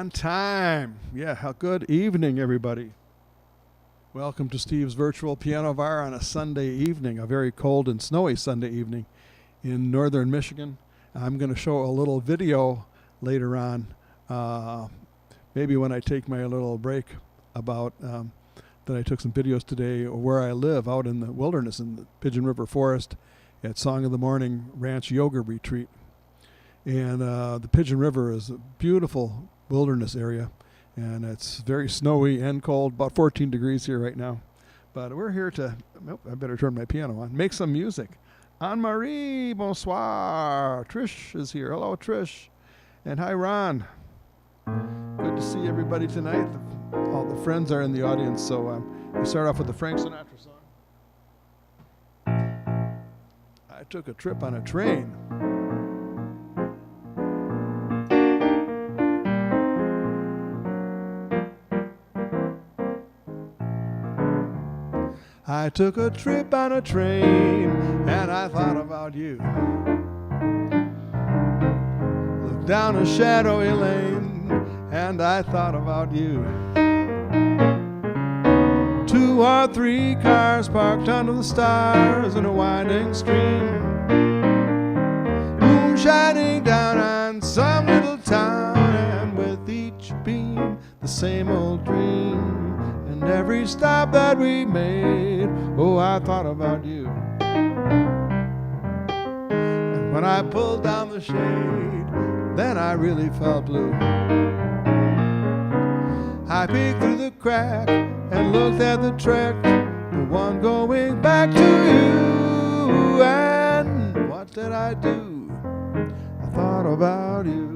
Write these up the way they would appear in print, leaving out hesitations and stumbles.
on time. Yeah, good evening, everybody. Welcome to Steve's Virtual Piano Bar on a Sunday evening, a very cold and snowy Sunday evening in northern Michigan. I'm going to show a little video later on, maybe when I take my little break, about that I took some videos today where I live out in the wilderness in the Pigeon River Forest at Song of the Morning Ranch Yoga Retreat. And the Pigeon River is a beautiful wilderness area, and it's very snowy and cold, about 14 degrees here right now. But we're here to, I better turn my piano on, make some music. Anne-Marie, bonsoir. Trish is here. Hello, Trish. And hi, Ron. Good to see everybody tonight. All the friends are in the audience, so we start off with the Frank Sinatra song. I took a trip on a train. I took a trip on a train, and I thought about you. Looked down a shadowy lane, and I thought about you. 2 or 3 cars parked under the stars in a winding stream. Moon shining down on some little town, and with each beam the same old dream. And every stop that we made, oh, I thought about you. And when I pulled down the shade, then I really felt blue. I peeked through the crack and looked at the track, the one going back to you. And what did I do? I thought about you.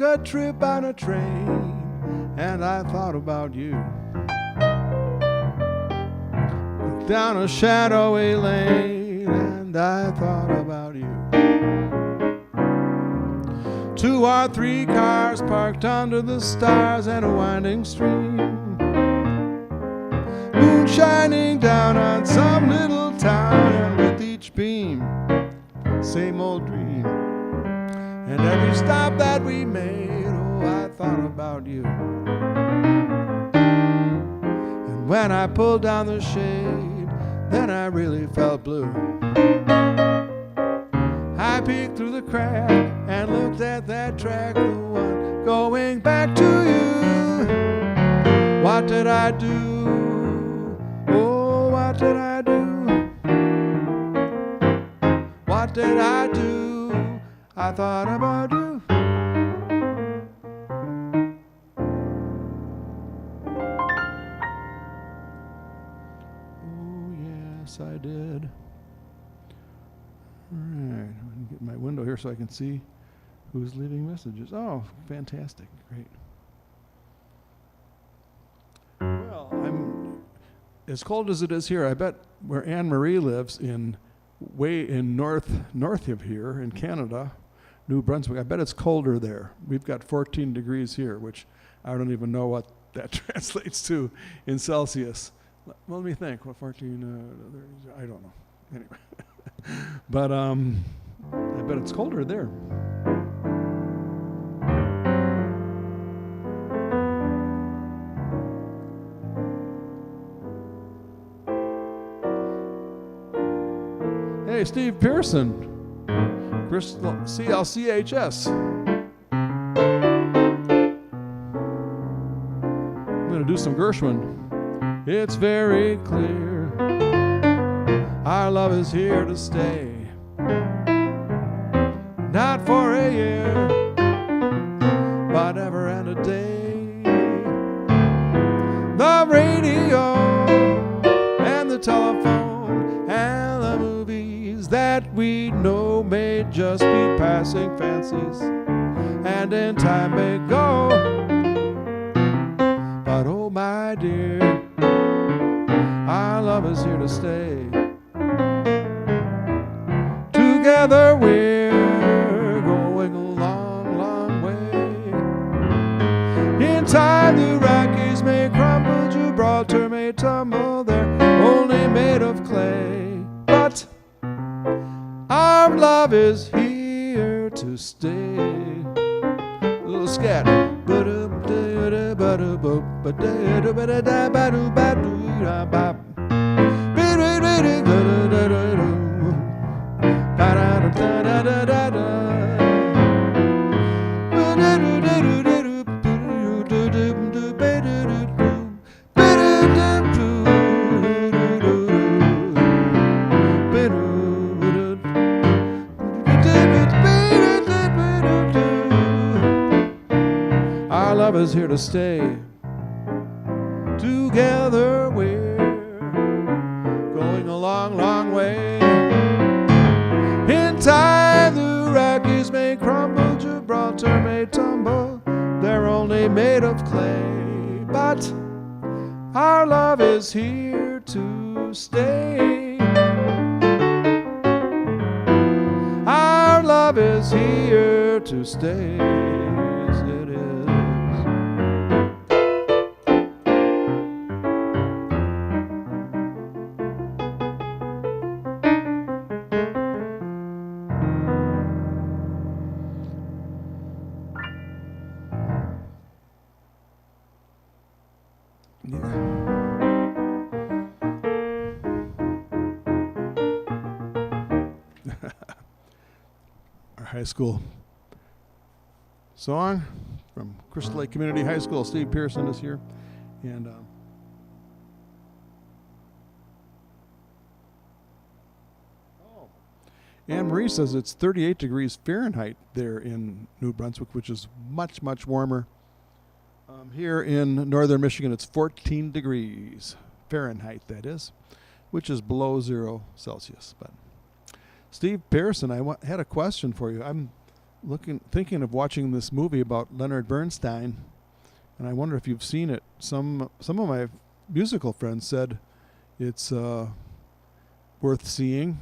A trip on a train, and I thought about you. Looked down a shadowy lane, and I thought about you. 2 or 3 cars parked under the stars and a winding stream. Moon shining down on some little town, and with each beam, same old dream. And every stop that we made, oh, I thought about you. And when I pulled down the shade, then I really felt blue. I peeked through the crack and looked at that track, the one going back to you. What did I do? Oh, what did I do? What did I do? I thought about you. Oh, yes, I did. All right, I'm going to get my window here so I can see who's leaving messages. Oh, fantastic. Great. Well, I'm as cold as it is here. I bet where Anne-Marie lives way in north of here in Canada, New Brunswick, I bet it's colder there. We've got 14 degrees here, which I don't even know what that translates to in Celsius. Let me think. What 14? I don't know. Anyway, but I bet it's colder there. Hey, Steve Pearson. Crystal CLCHS. I'm going to do some Gershwin. It's very clear our love is here to stay. Not for a year, but ever and a day. The radio and the telephone and the movies that we know may just be passing fancies, and in time may go. But oh my dear, our love is here to stay. Together we're going a long, long way. In time the Rockies may crumble, Gibraltar may tumble, they're only made of clay. But our love is here to stay. A little scat. Our love is here to stay. Together we're going a long, long way. In time the Rockies may crumble, Gibraltar may tumble, they're only made of clay. But our love is here to stay. Our love is here to stay. Yes, it is. Our high school song from Crystal Lake Community High School. Steve Pearson is here. And Anne Marie says it's 38 degrees Fahrenheit there in New Brunswick, which is much, much warmer. Here in northern Michigan, it's 14 degrees Fahrenheit, that is, which is below 0 Celsius. But Steve Pearson, I had a question for you. I'm thinking of watching this movie about Leonard Bernstein, and I wonder if you've seen it. Some of my musical friends said it's worth seeing,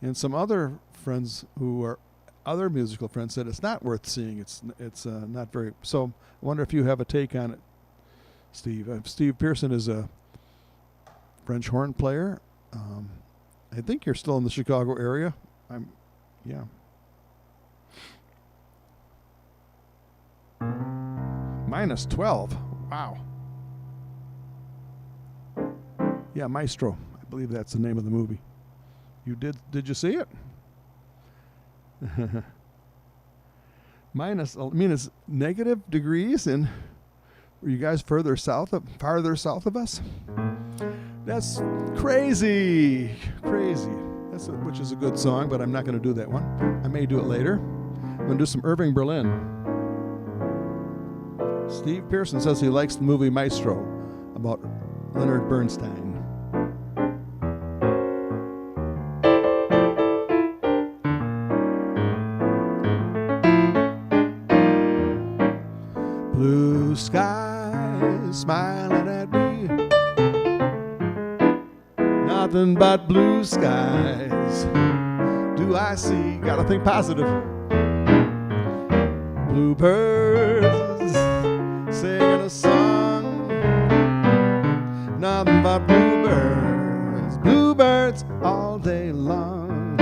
and some other friends who are other musical friends said it's not worth seeing. It's not very. So I wonder if you have a take on it, Steve. Steve Pearson is a French horn player. I think you're still in the Chicago area. Yeah. -12. Wow. Yeah, Maestro. I believe that's the name of the movie. Did you see it? It's negative degrees, and were you guys farther south of us? That's crazy. Which is a good song, but I'm not going to do that one. I may do it later. I'm going to do some Irving Berlin. Steve Pearson says he likes the movie Maestro about Leonard Bernstein. Blue skies smiling at me, nothing but blue skies do I see. Gotta think positive. Bluebirds singing a song, nothing but bluebirds, bluebirds all day long.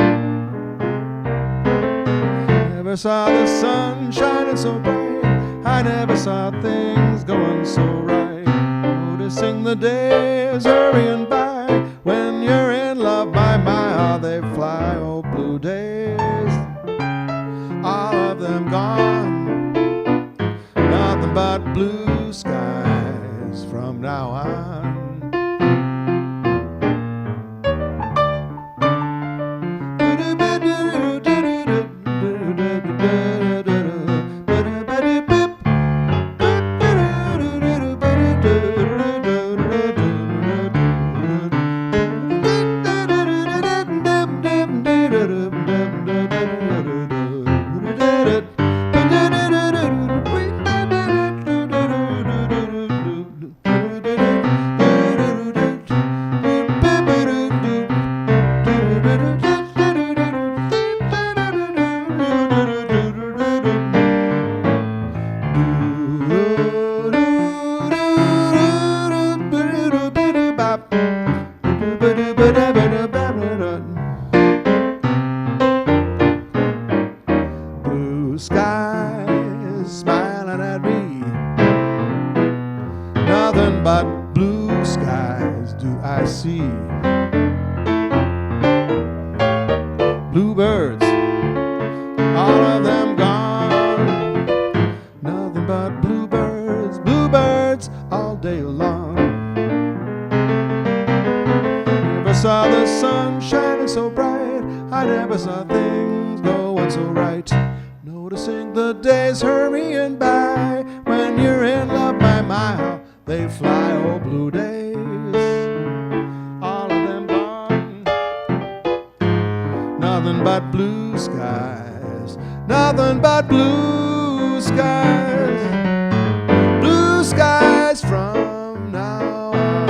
Never saw the sun shining so bright, I never saw things going so right. Noticing the days hurrying by, when you're in love, my, how they fly. Oh, blue days, all of them gone, nothing but blue skies from now on. bluebirds, all of them gone. Nothing but bluebirds, bluebirds all day long. Never saw the sun shining so bright, I never saw things going so right. Noticing the days hurrying by, when you're in love, my how they fly, oh blue days, all of them gone. Nothing but blue skies, nothing but blue skies, blue skies from now on.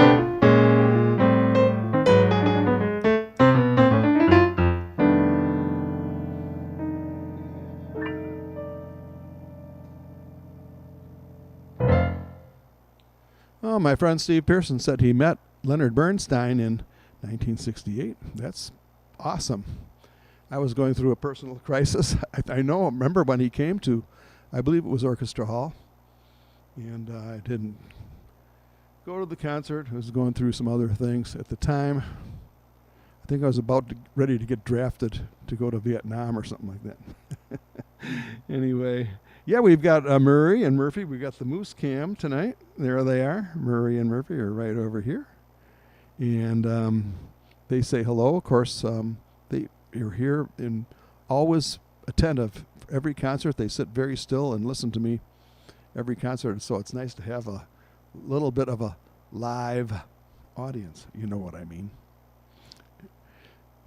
Oh, my friend Steve Pearson said he met Leonard Bernstein in 1968. That's awesome. I was going through a personal crisis. I remember when he came to, I believe it was Orchestra Hall, and I didn't go to the concert. I was going through some other things at the time. I think I was ready to get drafted to go to Vietnam or something like that. Anyway, yeah, we've got Murray and Murphy. We've got the Moose Cam tonight. There they are. Murray and Murphy are right over here. And they say hello. Of course, they're here and always attentive. Every concert, they sit very still and listen to me every concert. So it's nice to have a little bit of a live audience. You know what I mean.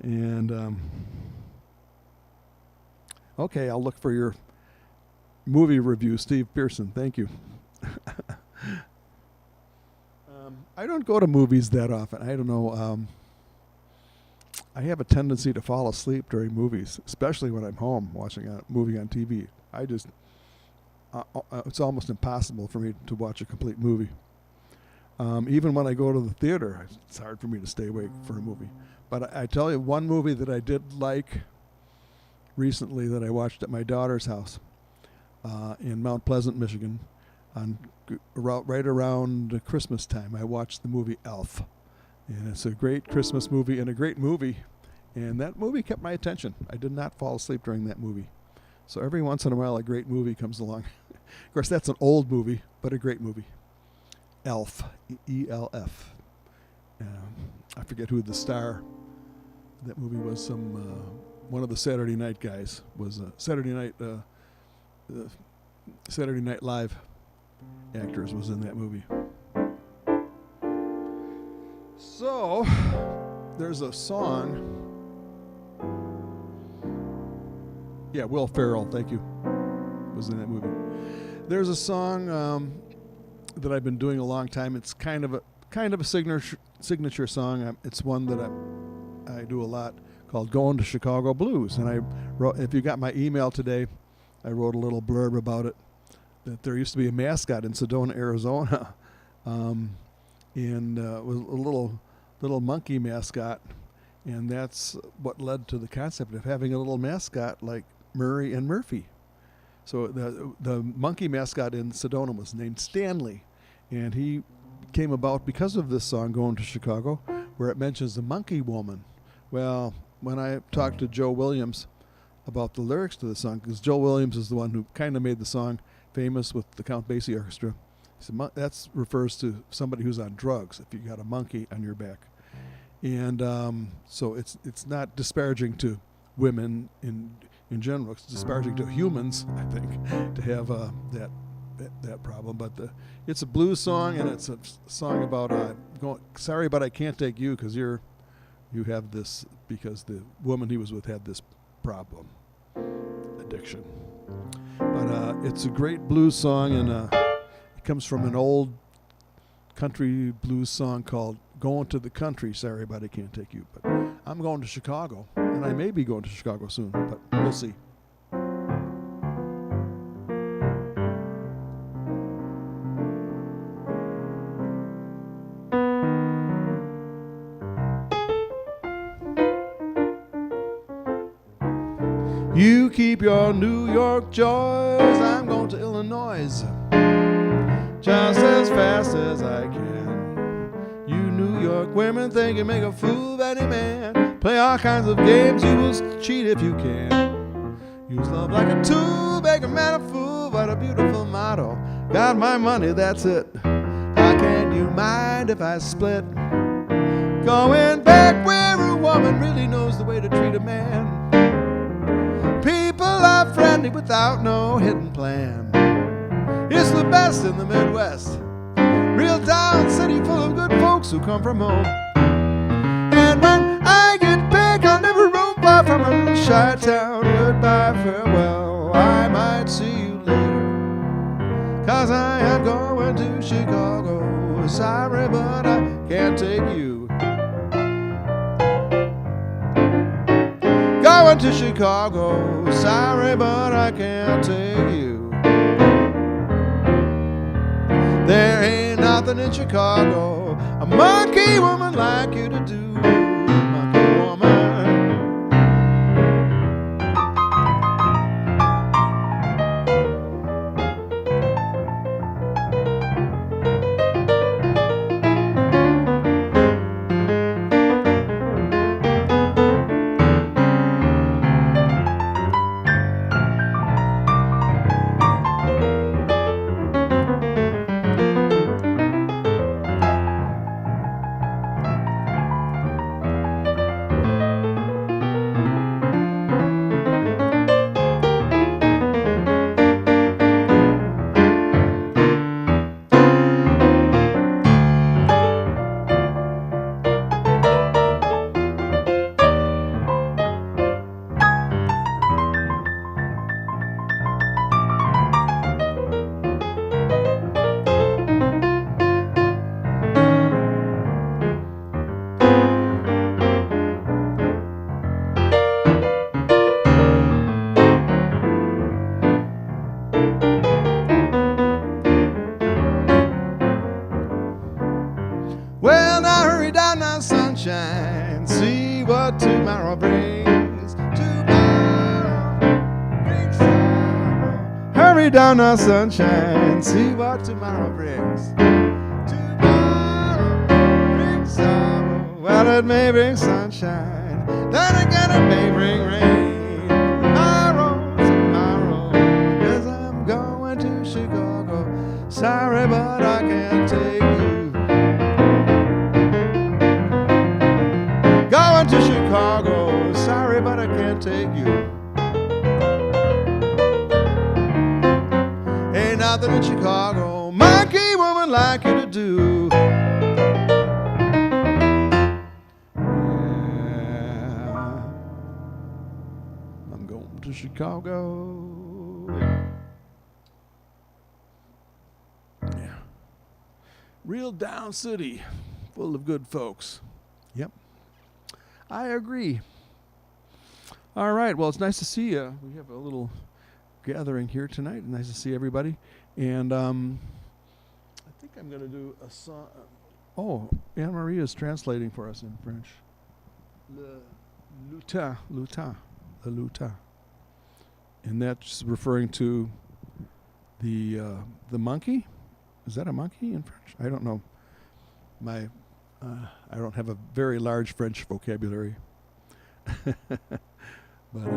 And okay, I'll look for your movie review, Steve Pearson. Thank you. I don't go to movies that often. I don't know. I have a tendency to fall asleep during movies, especially when I'm home watching a movie on TV. It's almost impossible for me to watch a complete movie. Even when I go to the theater, it's hard for me to stay awake for a movie. But I tell you, one movie that I did like recently that I watched at my daughter's house in Mount Pleasant, Michigan, right around Christmas time. I watched the movie Elf. And it's a great Christmas movie and a great movie. And that movie kept my attention. I did not fall asleep during that movie. So every once in a while, a great movie comes along. Of course, that's an old movie, but a great movie. Elf, E-L-F. I forget who the star of that movie was. One of the Saturday Night guys was Saturday Night Live actors was in that movie. So there's a song. Yeah, Will Ferrell, thank you, was in that movie. There's a song that I've been doing a long time. It's kind of a signature song. It's one that I do a lot, called "Going to Chicago Blues." And I wrote, if you got my email today, I wrote a little blurb about it. That there used to be a mascot in Sedona, Arizona, and was a little monkey mascot, and that's what led to the concept of having a little mascot like Murray and Murphy. So the monkey mascot in Sedona was named Stanley, and he came about because of this song, "Going to Chicago," where it mentions the monkey woman. Well, when I talked to Joe Williams about the lyrics to the song, because Joe Williams is the one who kind of made the song famous with the Count Basie Orchestra, he said that refers to somebody who's on drugs if you got a monkey on your back. And so it's not disparaging to women in general. It's disparaging to humans, I think, to have that problem. But it's a blues song, and it's a song about sorry, but I can't take you because you have this, because the woman he was with had this problem, addiction. But it's a great blues song, and it comes from an old country blues song called "Going to the Country, Sorry But I Can't Take You." But I'm going to Chicago, and I may be going to Chicago soon, but we'll see. You keep your New York joys, I'm going to Illinois, just as fast as I can. You New York women think you make a fool of any man, Play all kinds of games, you will cheat if you can. Use love like a tool, make a man a fool, what a beautiful motto. Got my money, that's it. How can you mind if I split? Going back where a woman really knows the way to treat a man. People are friendly without no hidden plan. It's the best in the Midwest. Real town city full of good folks who come from home. And when I get back, I'll never roam far from a little shy town. Goodbye, farewell, I might see you later. 'Cause I am going to Chicago. Sorry, but I can't take you. Going to Chicago. Sorry, but I can't take you. There ain't nothing in Chicago a monkey woman like you to do, monkey woman. Well, now hurry down now, sunshine, see what tomorrow brings. Tomorrow brings sorrow. Hurry down now, sunshine, see what tomorrow brings. Tomorrow brings sorrow. Well, it may bring sunshine, then again it may bring rain. Tomorrow, 'cause I'm going to Chicago. Sorry, but I can't take you. Going to Chicago, sorry, but I can't take you. Ain't nothing in Chicago, monkey woman like you to do. Yeah, I'm going to Chicago. Yeah, real down city, full of good folks. Yep. I agree. All right. Well, it's nice to see you. We have a little gathering here tonight. Nice to see everybody. And I think I'm going to do a song. Oh, Anne Marie is translating for us in French. Le lutin. And that's referring to the monkey. Is that a monkey in French? I don't know. I don't have a very large French vocabulary. But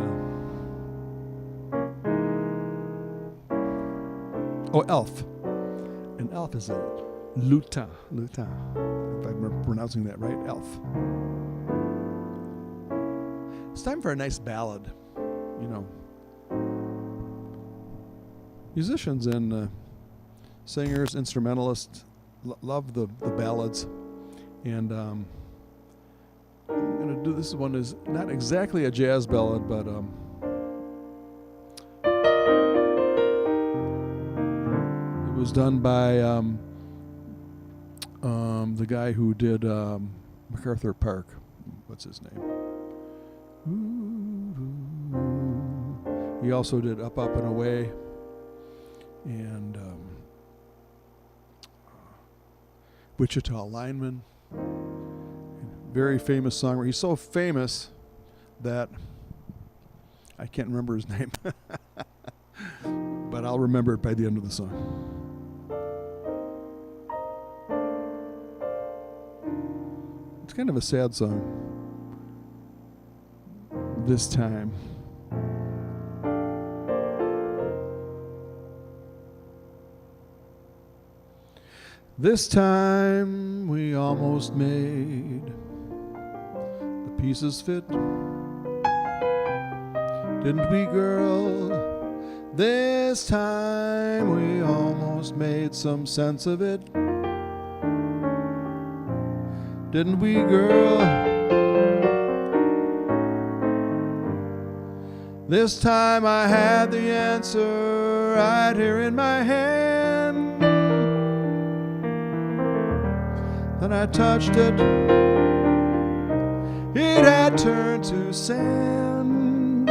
elf. An elf is a lutin. If I'm pronouncing that right, elf. It's time for a nice ballad. You know, musicians and singers, instrumentalists love the ballads. And I'm going to do this one is not exactly a jazz ballad, but it was done by the guy who did MacArthur Park. What's his name? He also did Up, Up and Away, and Wichita Lineman. Very famous songwriter. He's so famous that I can't remember his name, but I'll remember it by the end of the song. It's kind of a sad song. This time. This time we almost made the pieces fit. Didn't we, girl? This time we almost made some sense of it. Didn't we, girl? This time I had the answer right here in my hand. Then I touched it. It had turned to sand.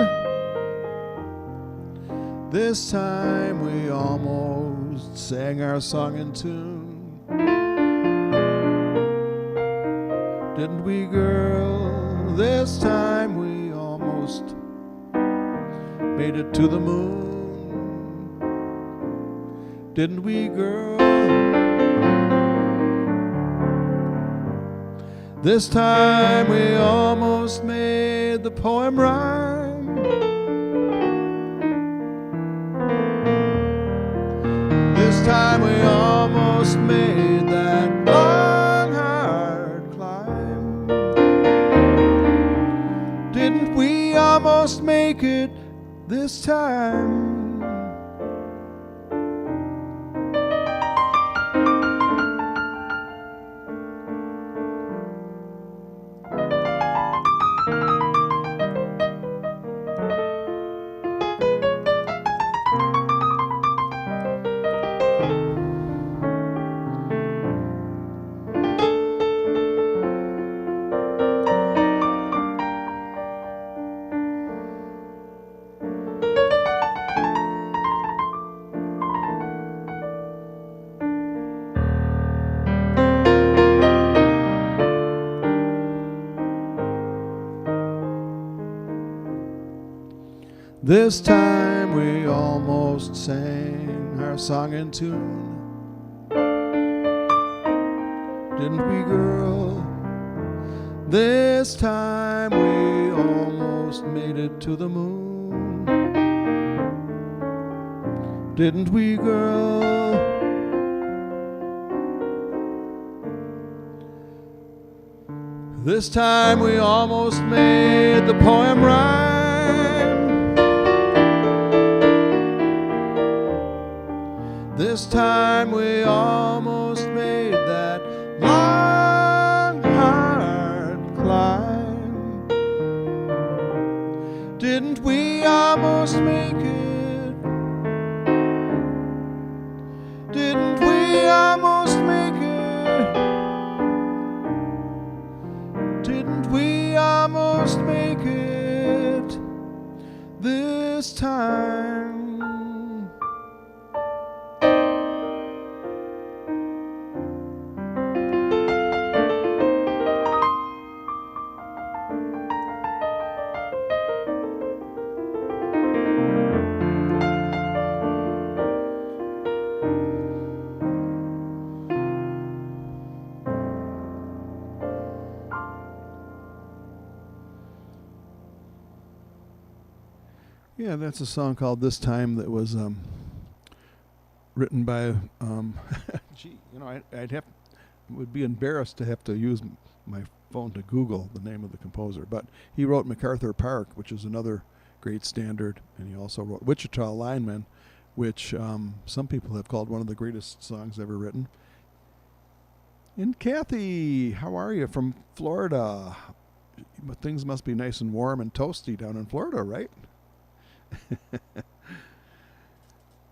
This time we almost sang our song in tune. Didn't we, girl? This time we almost made it to the moon. Didn't we, girl? This time we almost made the poem rhyme. This time we almost made that long, hard climb. Didn't we almost make it this time? This time we almost sang our song in tune. Didn't we, girl? This time we almost made it to the moon. Didn't we, girl? This time we almost made the poem rhyme. This time we almost made that long, hard climb. Didn't we almost make it? Didn't we almost make it? Didn't we almost make it this time? Yeah, that's a song called This Time that was written by, gee, you know, would be embarrassed to have to use my phone to Google the name of the composer, but he wrote MacArthur Park, which is another great standard, and he also wrote Wichita Lineman, which some people have called one of the greatest songs ever written. And Kathy, how are you from Florida? Things must be nice and warm and toasty down in Florida, right?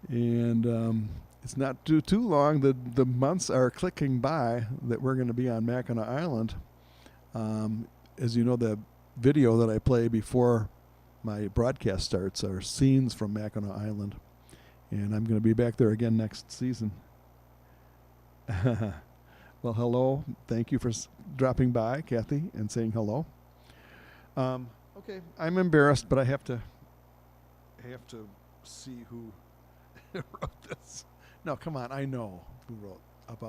And it's not too long. The months are clicking by that we're going to be on Mackinac Island. As you know, the video that I play before my broadcast starts are scenes from Mackinac Island, and I'm going to be back there again next season. Well, hello. Thank you for dropping by, Kathy, and saying hello. Okay, I'm embarrassed, but I have to see who wrote this. No, come on, I know who wrote Up,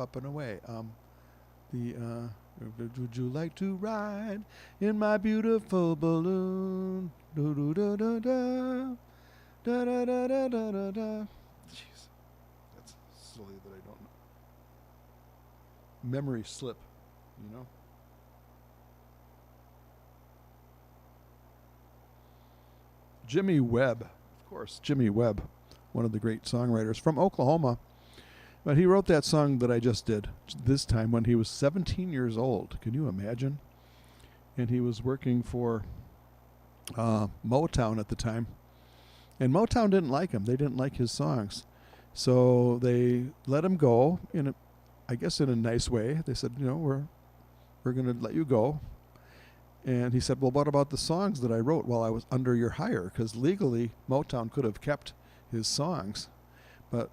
Up and Away. The would you like to ride in my beautiful balloon? Do do do do da da da da da da da da. Jeez, that's silly that I don't know. Memory slip, you know. Jimmy Webb, of course, Jimmy Webb, one of the great songwriters from Oklahoma. But he wrote that song that I just did this time when he was 17 years old. Can you imagine? And he was working for Motown at the time. And Motown didn't like him. They didn't like his songs. So they let him go, I guess in a nice way. They said, we're going to let you go. And he said, well, what about the songs that I wrote while I was under your hire? Because legally, Motown could have kept his songs. But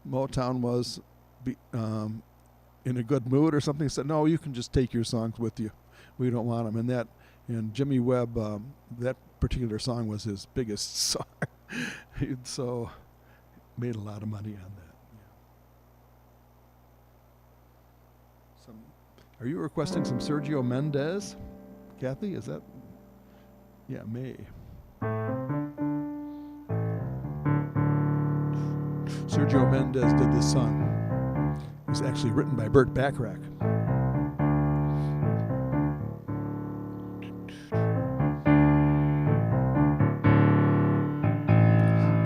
Motown was in a good mood or something. He said, no, you can just take your songs with you. We don't want them. And Jimmy Webb, that particular song was his biggest song. So made a lot of money on that. Yeah. Are you requesting some Sergio Mendes, Kathy? Is that? Yeah, May. Sergio Mendes did this song. It was actually written by Burt Bacharach.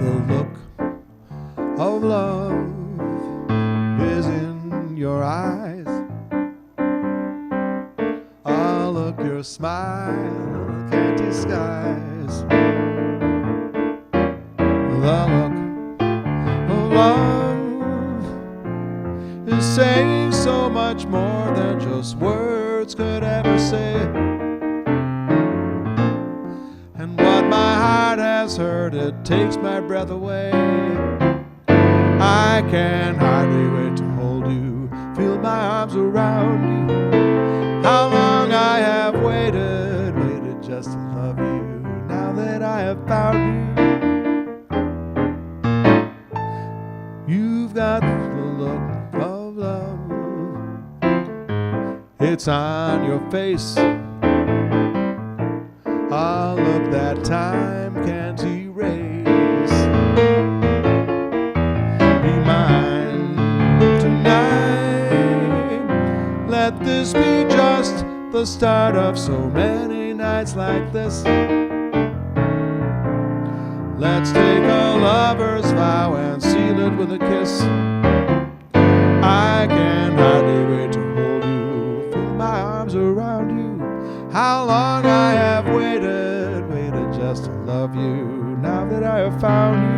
The look of love is in your eyes. Ah, look, your smile can't disguise. The look of love is saying so much more than just words could ever say. And what my heart has heard, it takes my breath away. I can hardly wait to hold you, feel my arms around you. How long I have waited just to love you, now that I have found you. You've got the look of love, it's on your face. Ah, look that time can't erase. Be mine tonight. Let this be just the start of so many nights like this. Let's take a lover's vow and seal it with a kiss. I can hardly wait to hold you, feel my arms around you. How long I have waited just to love you, now that I have found you.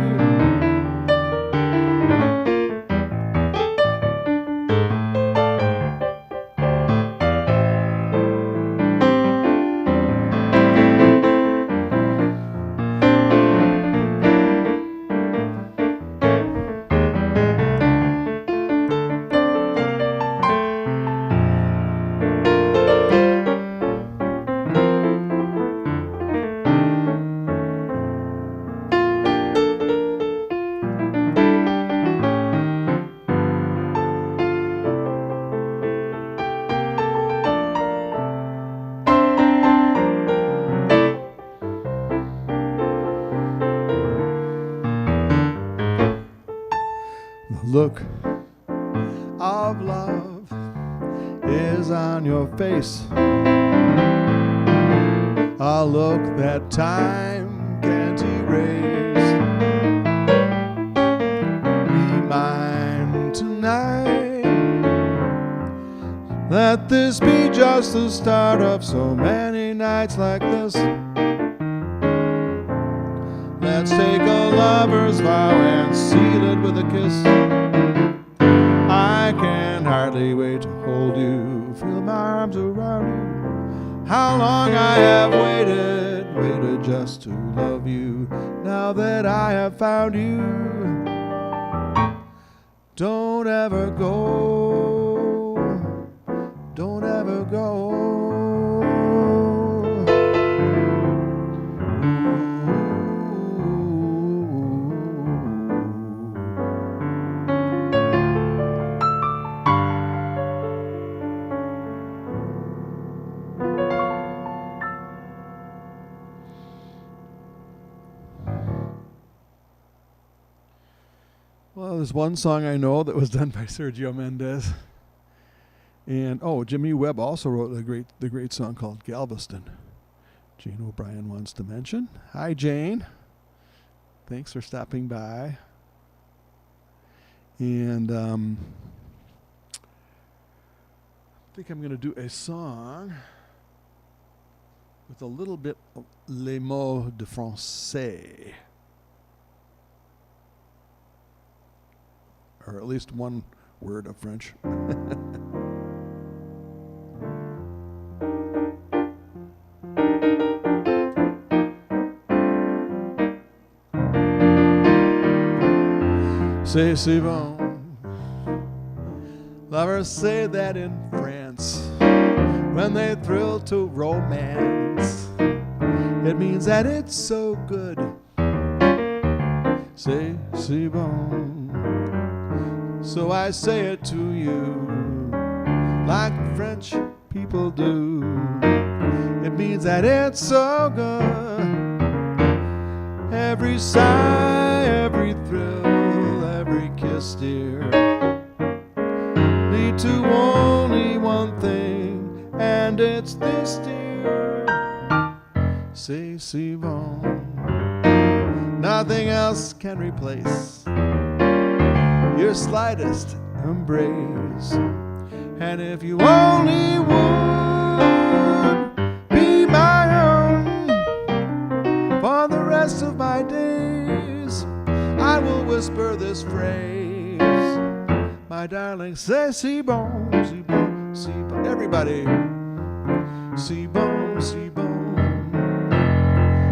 Look of love is on your face. A look that time can't erase. Be mine tonight. Let this be just the start of so many nights like this. Let's take a lover's vow and seal it with a kiss. I can hardly wait to hold you, feel my arms around you. How long I have waited just to love you, now that I have found you. Don't ever go, don't ever go. Well, there's one song I know that was done by Sergio Mendes. And, Jimmy Webb also wrote the great song called Galveston. Jane O'Brien wants to mention. Hi, Jane. Thanks for stopping by. And I think I'm going to do a song with a little bit of les mots de français. Or at least one word of French. C'est bon. Lovers say that in France when they thrill to romance. It means that it's so good. C'est bon. So I say it to you like French people do. It means that it's so good. Every sigh, every thrill, every kiss, dear, lead to only one thing, and it's this, dear. C'est bon. Nothing else can replace your slightest embrace. And if you only would be my own for the rest of my days, I will whisper this phrase, my darling, c'est bon, c'est bon, c'est bon. Everybody, c'est bon, c'est bon,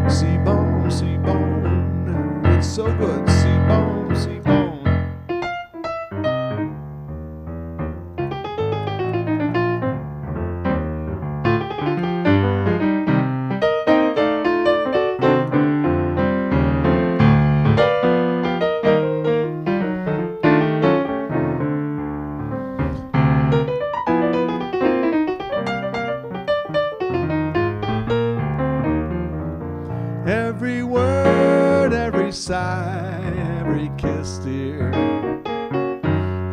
c'est bon, c'est bon. It's so good, c'est bon, c'est bon. Every word, every sigh, every kiss, dear,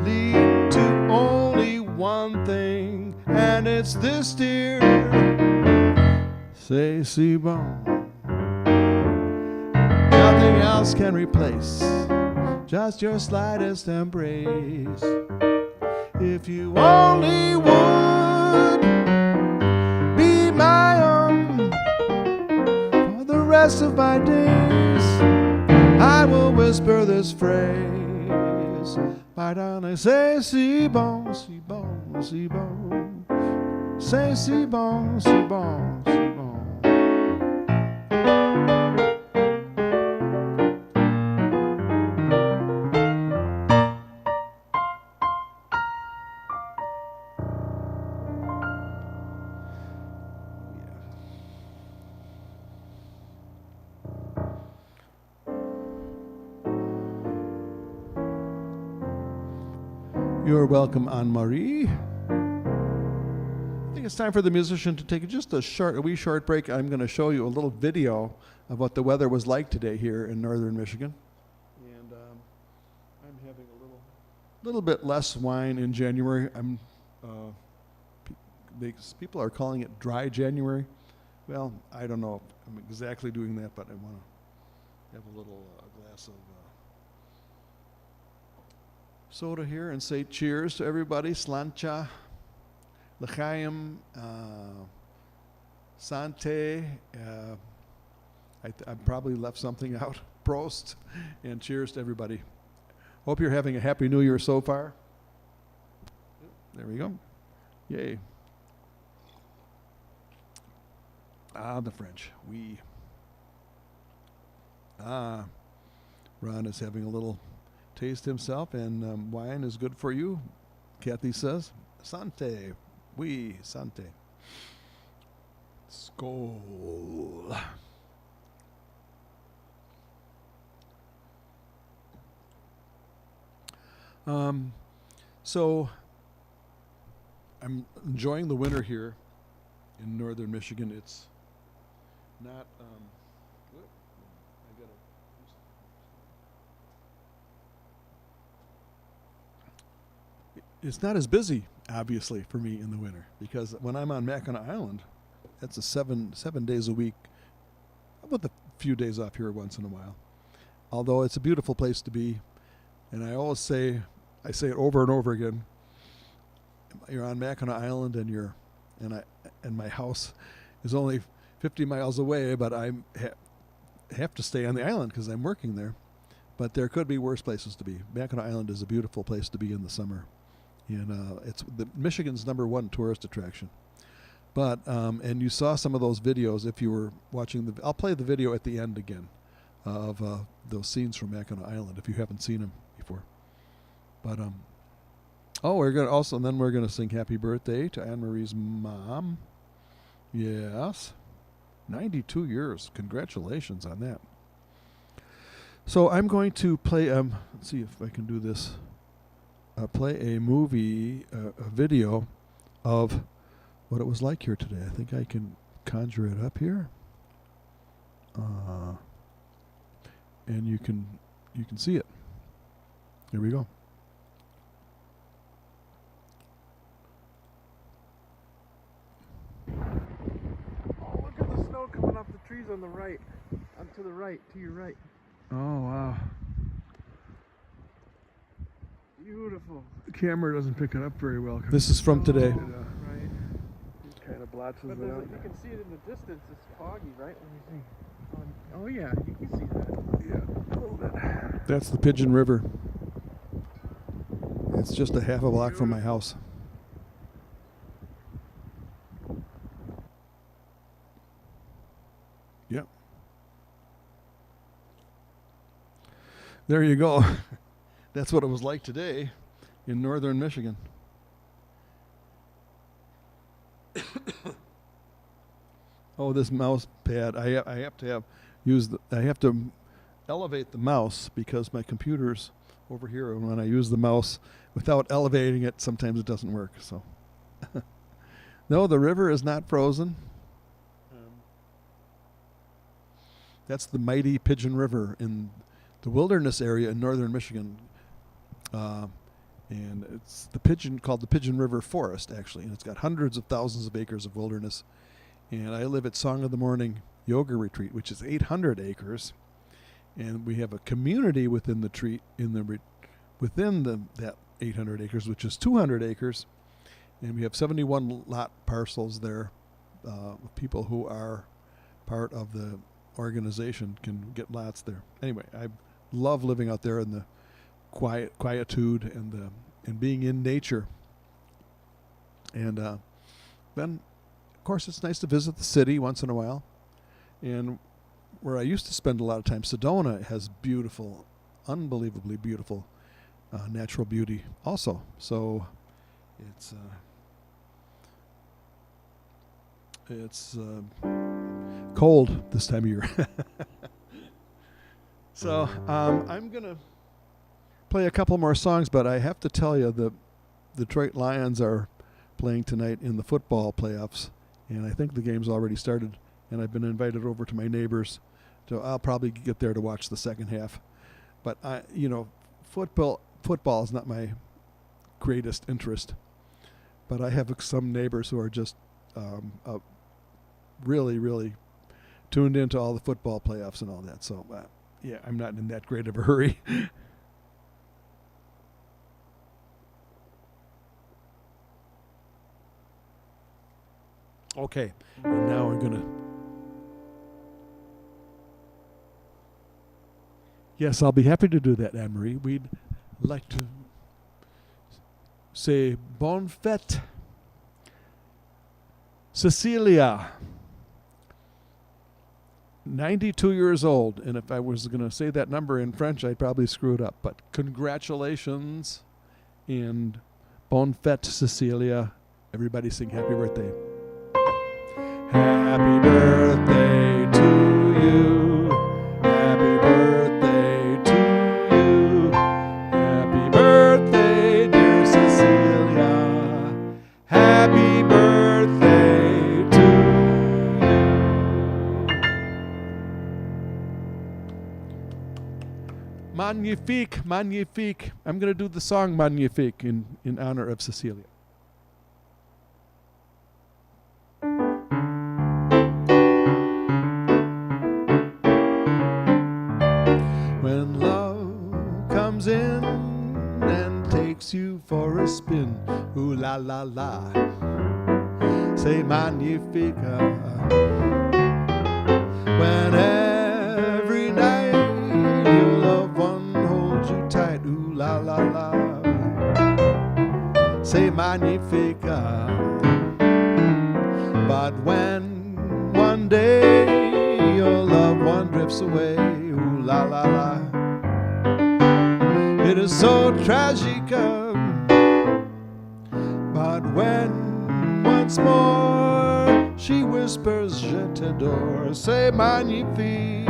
lead to only one thing, and it's this, dear. C'est bon. Nothing else can replace just your slightest embrace. If you only would be my own for the rest of my days, I will whisper this phrase, my darling, c'est bon, c'est bon, c'est bon, c'est bon, c'est bon, c'est bon. You're welcome, Anne-Marie. I think it's time for the musician to take just a wee short break. I'm going to show you a little video of what the weather was like today here in northern Michigan. And I'm having a little bit less wine in January. People are calling it dry January. Well, I don't know if I'm exactly doing that, but I want to have a little glass of soda here and say cheers to everybody. Slancha, l'chaim, sante. I probably left something out. Prost, and cheers to everybody. Hope you're having a happy new year so far. There we go. Yay. Ah, the French. Oui. Ah, Ron is having a little taste himself, and wine is good for you, Kathy says. Sante. Oui, sante. Skål. So I'm enjoying the winter here in northern Michigan. It's not it's not as busy, obviously, for me in the winter, because when I'm on Mackinac Island, that's a seven days a week, with a few days off here once in a while. Although it's a beautiful place to be, and I always say, I say it over and over again. You're on Mackinac Island, and my house is only 50 miles away, but I have to stay on the island because I'm working there. But there could be worse places to be. Mackinac Island is a beautiful place to be in the summer, and it's Michigan's #1 tourist attraction. But and you saw some of those videos if you were watching I'll play the video at the end again of those scenes from Mackinac Island if you haven't seen them before. But we're gonna sing Happy Birthday to Anne Marie's mom. Yes, 92 years. Congratulations on that. So I'm going to play. Let's see if I can do this. Play a movie, a video of what it was like here today. I think I can conjure it up here, and you can see it. Here we go. Oh, look at the snow coming off the trees on the right. To the right, to your right. Oh wow! Beautiful. The camera doesn't pick it up very well. This is from today. Right. It kind of blotches But it out. you can see it in the distance. It's foggy, right? Let me see. Oh yeah, you can see that. Yeah, a little bit. That's the Pigeon River. It's just a half a block from my house. Yep. There you go. That's what it was like today in northern Michigan. Oh, this mouse pad. I have to elevate the mouse because my computer's over here, and when I use the mouse without elevating it, sometimes it doesn't work. So, no, the river is not frozen. That's the mighty Pigeon River in the wilderness area in northern Michigan, and it's called the Pigeon River Forest, actually, and it's got hundreds of thousands of acres of wilderness. And I live at Song of the Morning Yoga Retreat, which is 800 acres, and we have a community within the treat that 800 acres, which is 200 acres, and we have 71 lot parcels there. People who are part of the organization can get lots there. Anyway, I love living out there in the quietude and being in nature. And then, of course, it's nice to visit the city once in a while. And where I used to spend a lot of time, Sedona has beautiful, unbelievably beautiful natural beauty also. So it's cold this time of year. So I'm going to play a couple more songs, but I have to tell you the Detroit Lions are playing tonight in the football playoffs, and I think the game's already started, and I've been invited over to my neighbors, so I'll probably get there to watch the second half. But football is not my greatest interest, but I have some neighbors who are just really, really tuned into all the football playoffs and all that. So, yeah, I'm not in that great of a hurry. Okay, and now we're going to... Yes, I'll be happy to do that, Anne-Marie. We'd like to say Bonne Fête, Cecilia, 92 years old. And if I was going to say that number in French, I'd probably screw it up. But congratulations and Bonne Fête, Cecilia. Everybody sing happy birthday. Happy birthday to you. Happy birthday to you. Happy birthday, dear Cecilia. Happy birthday to you. Magnifique, magnifique. I'm going to do the song Magnifique in honor of Cecilia. When love comes in and takes you for a spin, ooh la la la, say magnifica. When every night your loved one holds you tight, ooh la la la, say magnifica. But when one day your loved one drifts away, ooh la la la, it is so tragica. But when once more she whispers, je t'adore, say magnifica.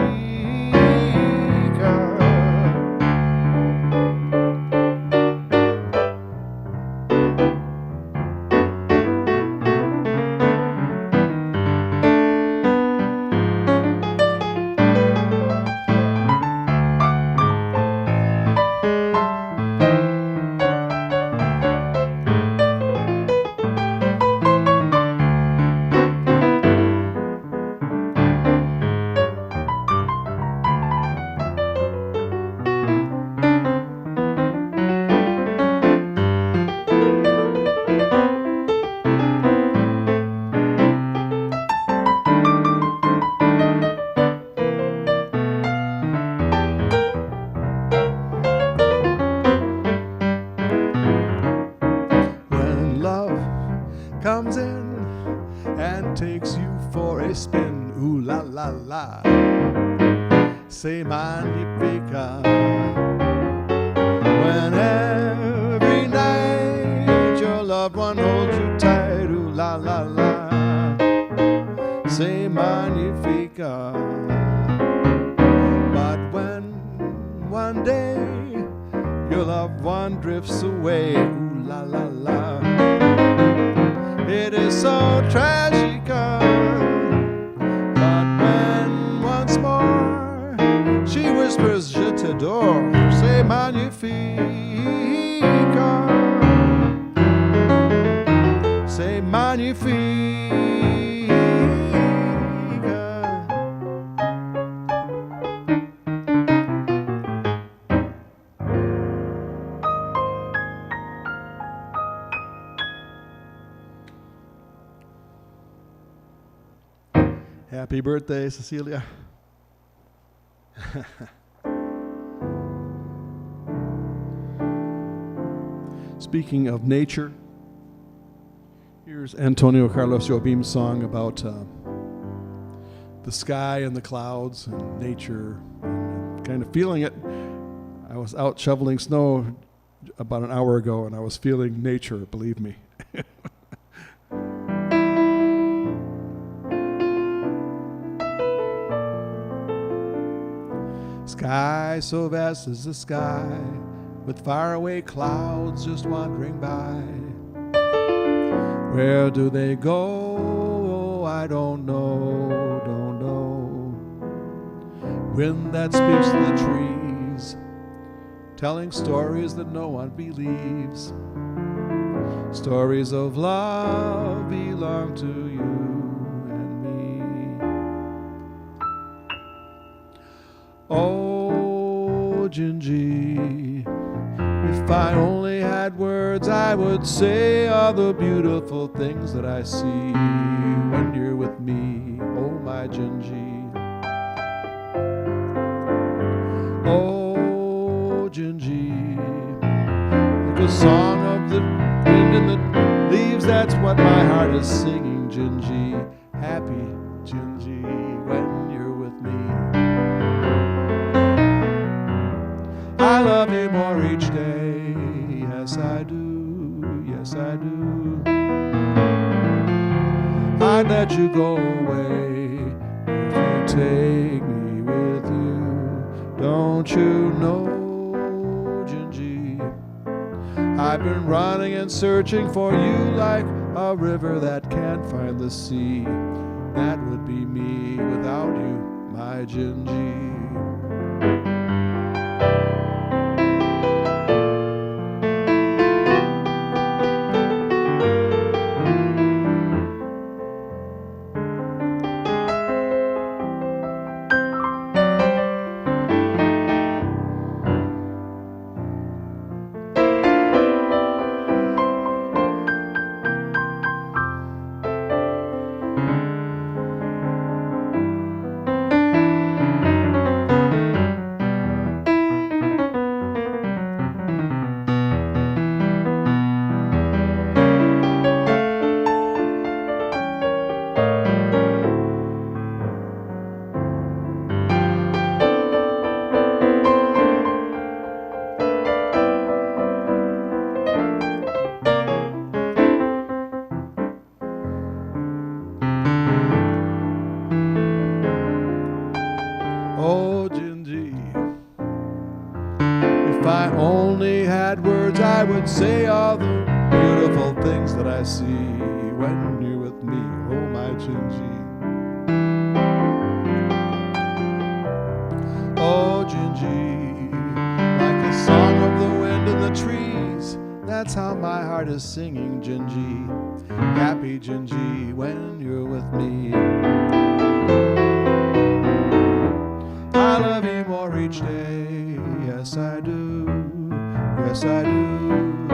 Comes in and takes you for a spin, ooh la la la, say magnifica. When every night your loved one holds you tight, ooh la la la, say magnifica. But when one day your loved one drifts away, ooh la la la, it is so tragica. But when once more she whispers, je t'adore, say magnifica, say magnifica. Happy birthday, Cecilia. Speaking of nature, here's Antonio Carlos Jobim's song about the sky and the clouds and nature, and kind of feeling it. I was out shoveling snow about an hour ago, and I was feeling nature, believe me. Sky so vast as the sky, with faraway clouds just wandering by. Where do they go? I don't know, don't know. Wind that speaks to the trees, telling stories that no one believes. Stories of love belong to you and me. Oh, Gingy, if I only had words, I would say all the beautiful things that I see when you're with me. Oh, my Gingy. Oh, Gingy, like a song of the wind in the leaves, that's what my heart is singing, Gingy. Happy Gingy when you're with me. I love you more each day, yes I do, yes I do. I'd let you go away if you take me with you. Don't you know, Gingy, I've been running and searching for you like a river that can't find the sea. That would be me without you, my Gingy. Oh, Gingy. If I only had words, I would say all the beautiful things that I see when you're with me. Oh, my Gingy. Oh, Gingy, like a song of the wind in the trees. That's how my heart is singing, Gingy. Happy Gingy when you're with me. I love you more each day. Yes, I do. Yes, I do.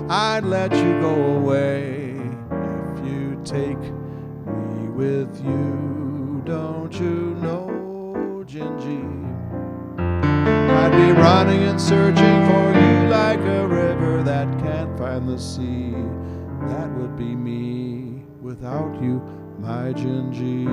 I'd let you go away if you take me with you. Don't you know, Gingy? I'd be running and searching for you like a river that can't find the sea. That would be me without you, my Gingy.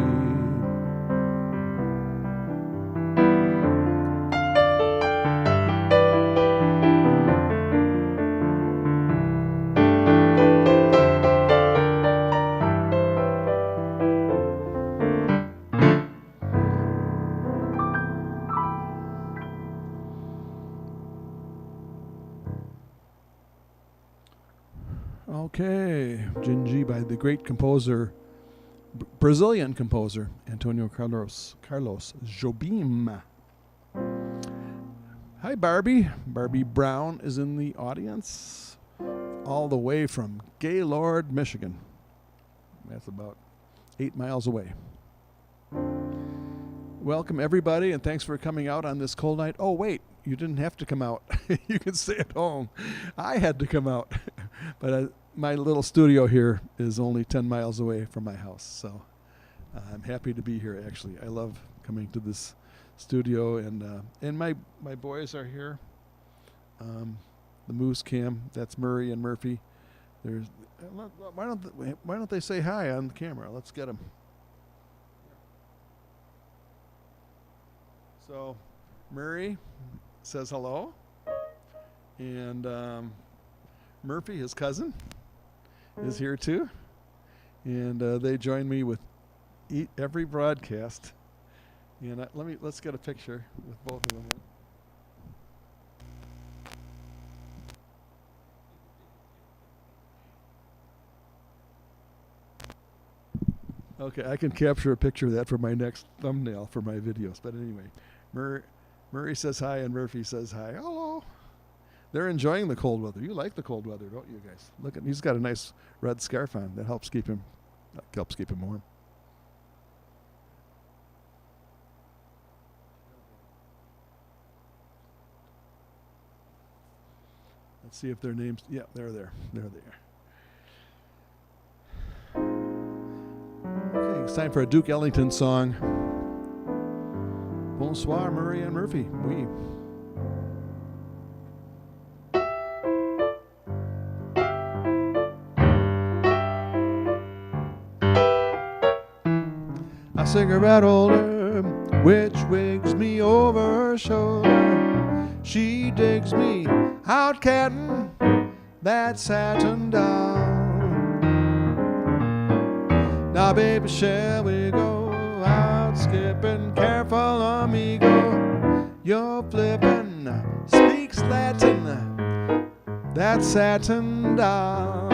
Okay, Gingy by the great composer, Brazilian composer, Antonio Carlos Jobim. Hi, Barbie. Barbie Brown is in the audience, all the way from Gaylord, Michigan. That's about 8 miles away. Welcome, everybody, and thanks for coming out on this cold night. Oh, wait, you didn't have to come out. You can stay at home. I had to come out. But my little studio here is only 10 miles away from my house, so I'm happy to be here, actually. I love coming to this studio, and my boys are here. The Moose Cam, that's Murray and Murphy. Why don't they say hi on the camera? Let's get them. So Murray says hello, and Murphy, his cousin, is here too, and they join me with every broadcast. And let's get a picture with both of them. Okay, I can capture a picture of that for my next thumbnail for my videos. But anyway, Murray says hi and Murphy says hi. Hello. They're enjoying the cold weather. You like the cold weather, don't you guys? Look, he's got a nice red scarf on. That helps keep him warm. Let's see if their names. Yeah, they're there. There they are. Okay, it's time for a Duke Ellington song. Bonsoir, Murray and Murphy. Oui. A cigarette holder, which wigs me over her shoulder. She digs me out catting that satin down. Now, baby, shall we go out skipping? Careful, amigo, you're flipping. Speaks Latin, that satin down.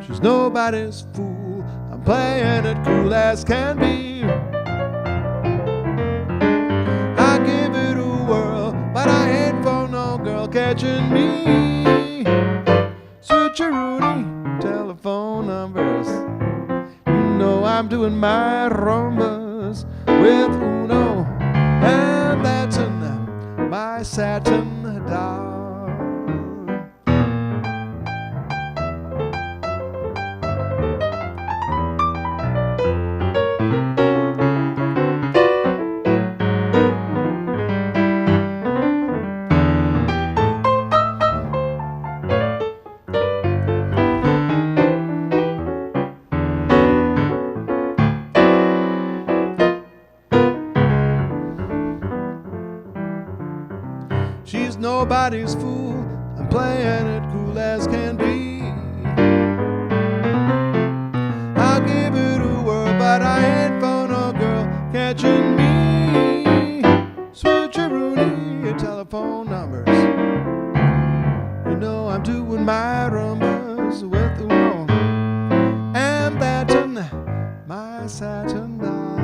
She's nobody's fool. I'm playing it cool as can be. I give it a whirl, but I ain't for no girl catching me. Switcheroonie, telephone numbers. You know I'm doing my rumbas with Uno and Latin, my satin doll. She's nobody's fool. I'm playing it cool as can be. I'll give it a whirl, but I ain't for no girl mention me. Switcheroo your telephone numbers. You know I'm doing my rumbas with the one. And that's my satin doll.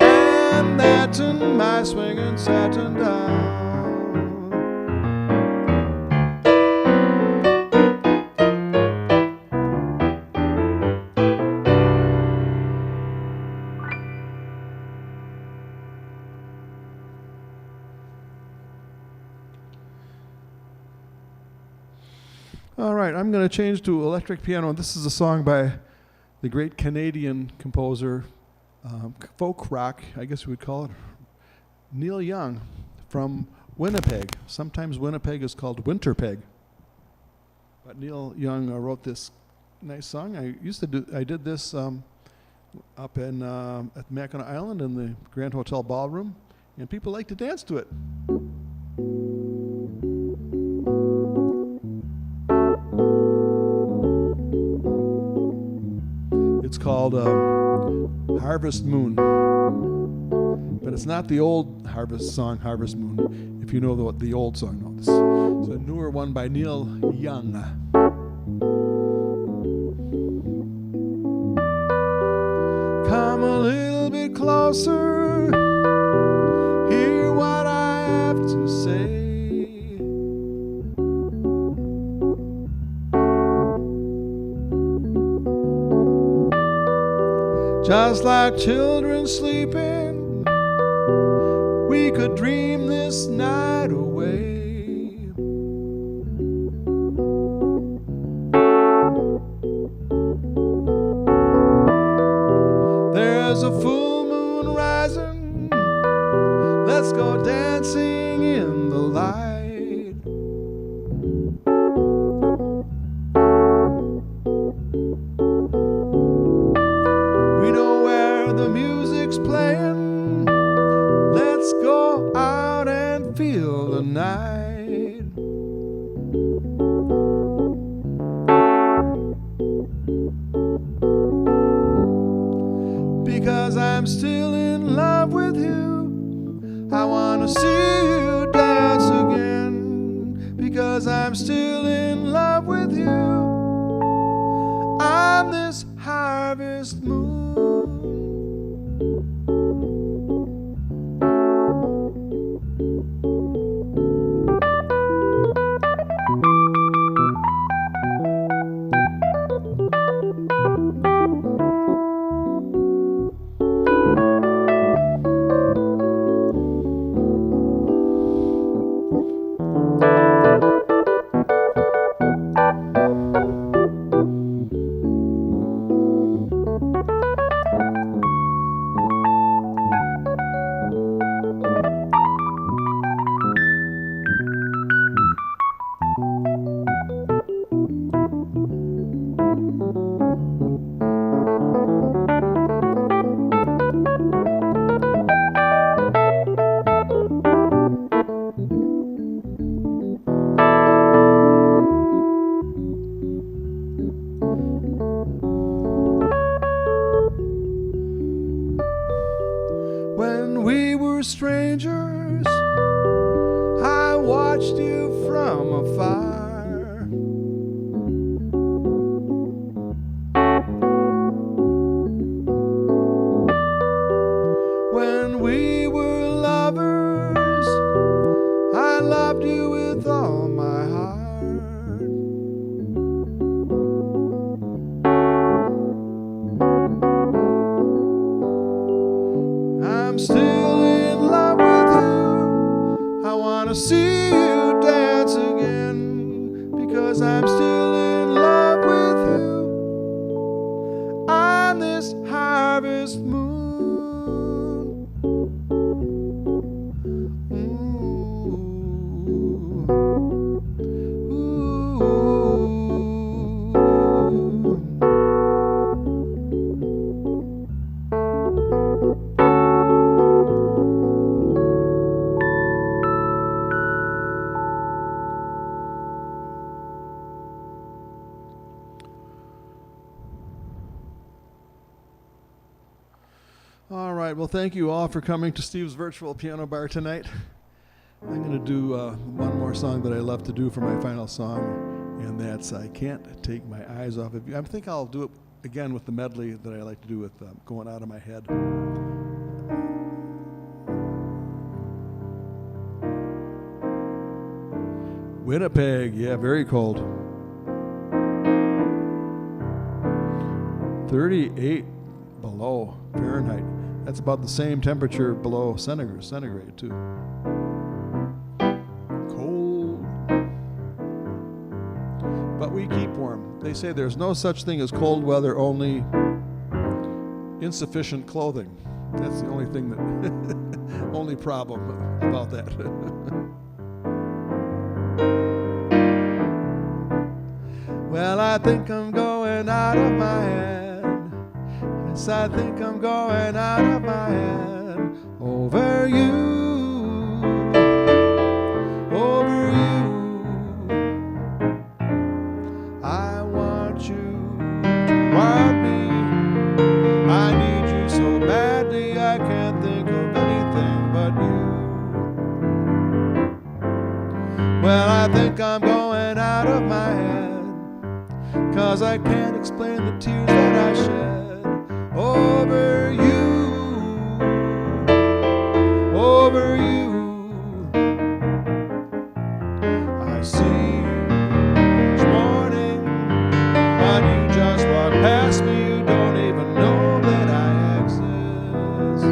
And that's my swinging satin doll. All right, I'm going to change to electric piano. This is a song by the great Canadian composer, folk rock, I guess we would call it, Neil Young from Winnipeg. Sometimes Winnipeg is called Winterpeg. But Neil Young wrote this nice song. I did this up in at Mackinac Island in the Grand Hotel Ballroom, and people like to dance to it. It's called Harvest Moon. But it's not the old Harvest song, Harvest Moon, if you know the old song. No, this is a newer one by Neil Young. Come a little bit closer, hear what I have to say. Just like children sleeping, we could dream this night away. There's a full moon rising, let's go dancing in the light. We know where the music's playing, let's go out and feel the night. Because I'm still in love with you, I wanna see you dance again. Because I'm still in love with you on this harvest moon. When we were strangers, I watched you from afar. When we were lovers, I loved you with all my heart. I'm still in love with you, I wanna see you dance again. Because I'm still in love with you on this harvest moon. All right. Well, thank you all for coming to Steve's Virtual Piano Bar tonight. I'm going to do one more song that I love to do for my final song, and that's I Can't Take My Eyes Off of You. I think I'll do it again with the medley that I like to do with Going Out of My Head. Winnipeg, yeah, very cold. 38 below Fahrenheit. That's about the same temperature below centigrade too. Cold. But we keep warm. They say there's no such thing as cold weather, only insufficient clothing. That's the only thing that, only problem about that. Well, I think I'm going out of my head. Yes, I think I'm going out of my head. Over you, over you. I want you to want me. I need you so badly, I can't think of anything but you. Well, I think I'm going out of my head, 'cause I can't explain the tears that I shed over you, over you. I see you each morning, but you just walk past me. You don't even know that I exist.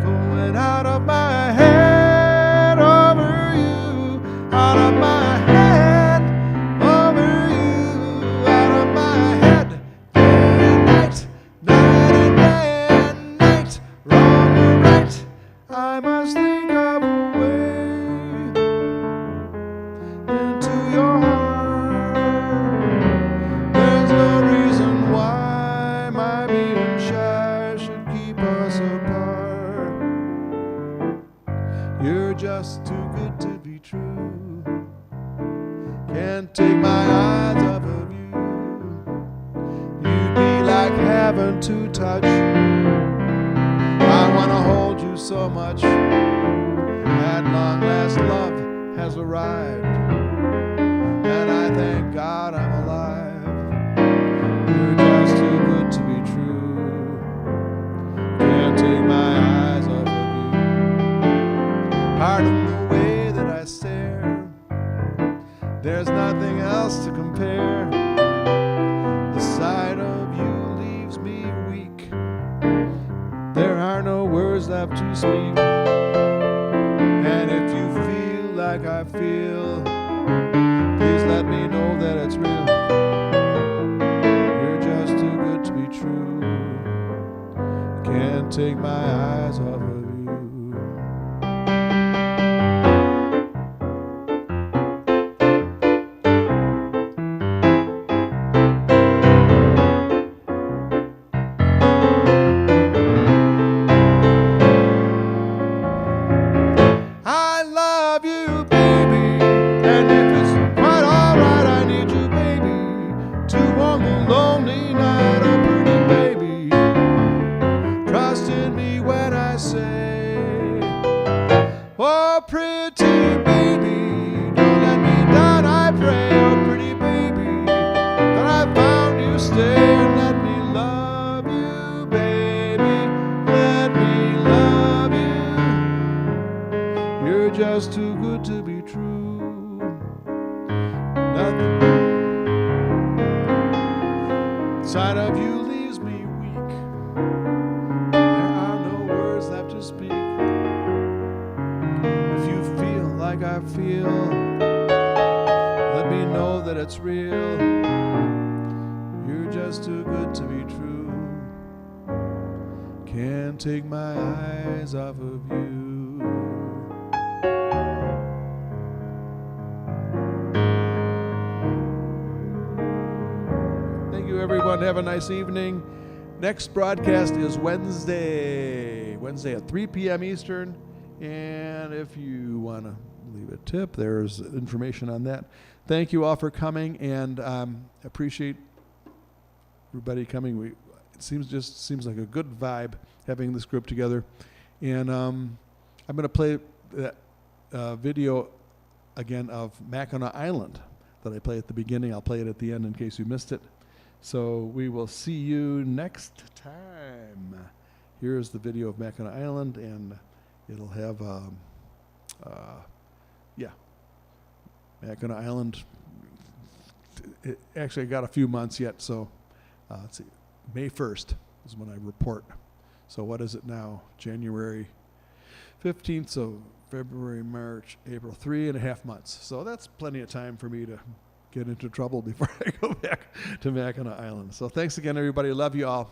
Going out of my head over you, out of my head over you, out of my head, day and night, night and day and night, wrong or right, I must think of a way into your heart. There's no reason why my being shy should keep us apart. You're just too good to be true. Can't take my eyes off of you. You'd be like heaven to touch. I wanna hold you so much. At long last, love has arrived, and I thank God I'm alive. You're just too good to be true. Can't take my eyes off of you. Pardon the way that I stare. There's nothing else to compare. The sight of you leaves me weak. There are no words left to speak. And if you feel like I feel, please let me know that it's real. You're just too good to be true. Can't take my eyes off of you. I love you, baby, and if it's quite alright, I need you, baby, to warm the lonely night. Oh, pretty baby, trust in me when I say, oh, pretty baby, don't let me down, I pray. Oh, pretty baby, that I found you, stay and let me love you, baby, let me love you. You're just too good to be true. Nothing inside of you leaves me weak. There are no words left to speak. If you feel like I feel, let me know that it's real. You're just too good to be true. Can't take my eyes off of you. Thank you, everyone. Have a nice evening. Next broadcast is Wednesday at 3 p.m. Eastern. And if you want to leave a tip, there's information on that. Thank you all for coming, and appreciate everybody coming. it seems like a good vibe having this group together. And I'm going to play that video again of Mackinac Island that I play at the beginning. I'll play it at the end in case you missed it. So we will see you next time. Here's the video of Mackinac Island, and it'll have, Mackinac Island. It actually got a few months yet, so let's see. May 1st is when I report. So what is it now? January 15th, so February, March, April, 3.5 months. So that's plenty of time for me to get into trouble before I go back to Mackinac Island. So thanks again, everybody. Love you all.